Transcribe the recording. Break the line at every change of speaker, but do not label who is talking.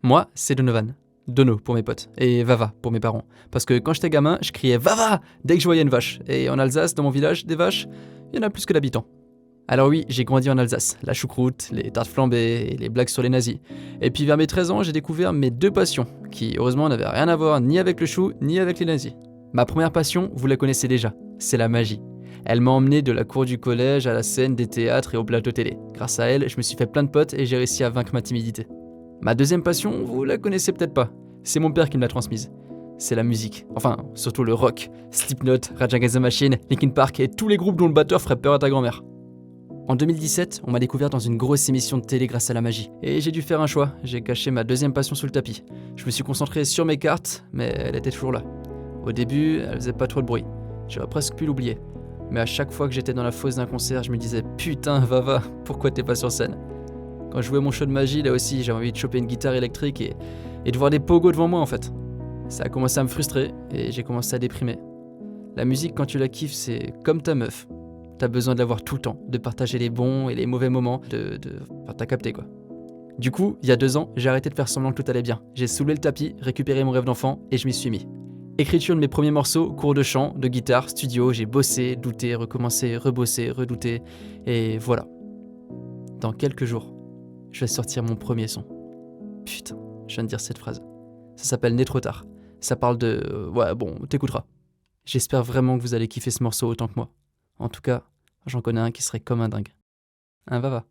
Moi, c'est Donovan. Dono pour mes potes, et Vava pour mes parents. Parce que quand j'étais gamin, je criais Vava dès que je voyais une vache. Et en Alsace, dans mon village, des vaches, il y en a plus que d'habitants. Alors oui, j'ai grandi en Alsace, la choucroute, les tartes flambées et les blagues sur les nazis. Et puis vers mes 13 ans, j'ai découvert mes deux passions, qui heureusement n'avaient rien à voir ni avec le chou, ni avec les nazis. Ma première passion, vous la connaissez déjà, c'est la magie. Elle m'a emmené de la cour du collège à la scène des théâtres et au plateau télé. Grâce à elle, je me suis fait plein de potes et j'ai réussi à vaincre ma timidité. Ma deuxième passion, vous la connaissez peut-être pas. C'est mon père qui me l'a transmise. C'est la musique. Enfin, surtout le rock. Slipknot, Rage Against the Machine, Linkin Park et tous les groupes dont le batteur ferait peur à ta grand-mère. En 2017, on m'a découvert dans une grosse émission de télé grâce à la magie. Et j'ai dû faire un choix. J'ai caché ma deuxième passion sous le tapis. Je me suis concentré sur mes cartes, mais elle était toujours là. Au début, elle faisait pas trop de bruit. J'aurais presque pu l'oublier. Mais à chaque fois que j'étais dans la fosse d'un concert, je me disais « Putain, Vava, pourquoi t'es pas sur scène ?» Quand je jouais mon show de magie, là aussi, j'avais envie de choper une guitare électrique et de voir des pogos devant moi en fait. Ça a commencé à me frustrer et j'ai commencé à déprimer. La musique, quand tu la kiffes, c'est comme ta meuf. T'as besoin de la voir tout le temps, de partager les bons et les mauvais moments, Enfin, t'as capté quoi. Du coup, il y a 2 ans, j'ai arrêté de faire semblant que tout allait bien. J'ai soulevé le tapis, récupéré mon rêve d'enfant et je m'y suis mis. Écriture de mes premiers morceaux, cours de chant, de guitare, studio, j'ai bossé, douté, recommencé, rebossé, redouté, et voilà. Dans quelques jours, je vais sortir mon premier son. Putain, je viens de dire cette phrase. Ça s'appelle Né trop tard. Ça parle de... ouais, bon, t'écouteras. J'espère vraiment que vous allez kiffer ce morceau autant que moi. En tout cas, j'en connais un qui serait comme un dingue. Un Vava.